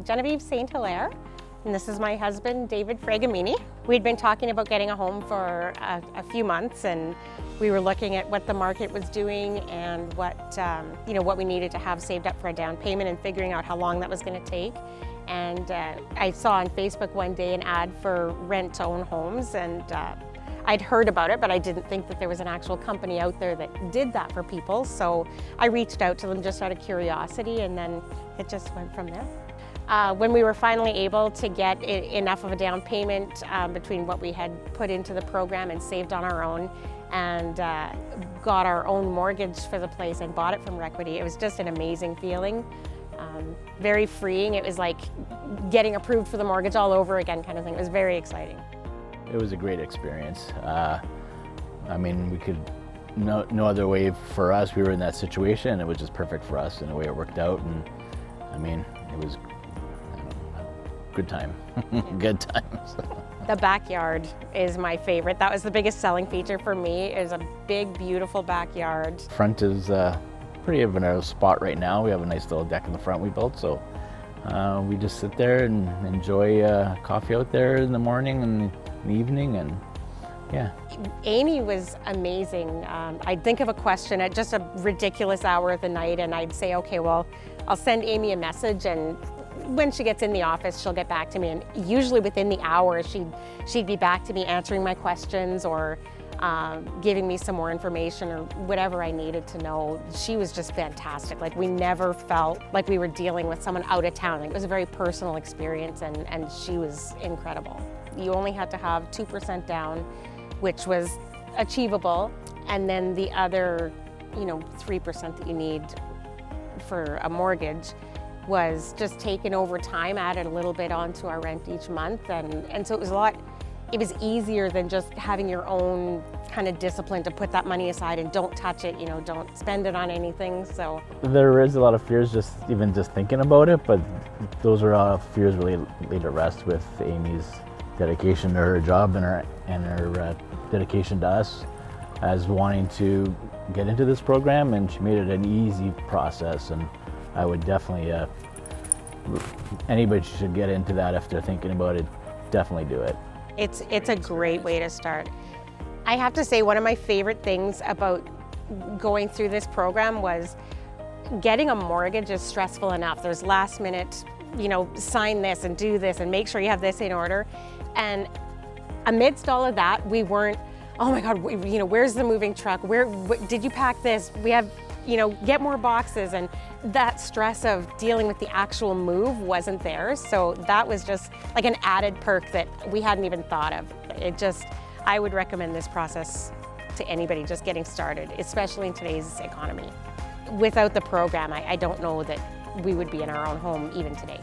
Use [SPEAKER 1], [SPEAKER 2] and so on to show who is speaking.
[SPEAKER 1] Genevieve St. Hilaire, and this is my husband, David Fregamini. We'd been talking about getting a home for a few months, and we were looking at what the market was doing and what we needed to have saved up for a down payment and figuring out how long that was going to take. And I saw on Facebook one day an ad for rent-to-own homes, and I'd heard about it, but I didn't think that there was an actual company out there that did that for people. So I reached out to them just out of curiosity, and then it just went from there. When we were finally able to get enough of a down payment between what we had put into the program and saved on our own, and got our own mortgage for the place and bought it from Requity, it was just an amazing feeling. Very freeing. It was like getting approved for the mortgage all over again kind of thing. It was very exciting.
[SPEAKER 2] It was a great experience. I mean, no other way for us. We were in that situation, and it was just perfect for us in the way it worked out. And I mean, it was good time. Good times.
[SPEAKER 1] The backyard is my favorite. That was the biggest selling feature for me. It was a big, beautiful backyard.
[SPEAKER 2] Front is pretty of a spot right now. We have a nice little deck in the front we built, so we just sit there and enjoy coffee out there in the morning and the evening, and yeah.
[SPEAKER 1] Amy was amazing. I'd think of a question at just a ridiculous hour of the night, and I'd say, okay, well, I'll send Amy a message, and when she gets in the office, she'll get back to me. And usually within the hour, she'd be back to me answering my questions or giving me some more information or whatever I needed to know. She was just fantastic. Like, we never felt like we were dealing with someone out of town. Like, it was a very personal experience, and she was incredible. You only had to have 2% down, which was achievable, and then the other, 3% that you need for a mortgage was just taken over time, added a little bit onto our rent each month, and so it was easier than just having your own kind of discipline to put that money aside and don't touch it, don't spend it on anything. So
[SPEAKER 2] there is a lot of fears just thinking about it, but those are all fears really laid to rest with Amy's dedication to her job and her dedication to us as wanting to get into this program, and she made it an easy process. And I would definitely, anybody should get into that if they're thinking about it. Definitely do it.
[SPEAKER 1] It's a great way to start. I have to say, one of my favorite things about going through this program was getting a mortgage is stressful enough. There's last minute, sign this and do this and make sure you have this in order. And amidst all of that, we weren't, oh my God, where's the moving truck? Did you pack this? We have, get more boxes, and that stress of dealing with the actual move wasn't there. So that was just like an added perk that we hadn't even thought of. I would recommend this process to anybody just getting started, especially in today's economy. Without the program, I don't know that we would be in our own home even today.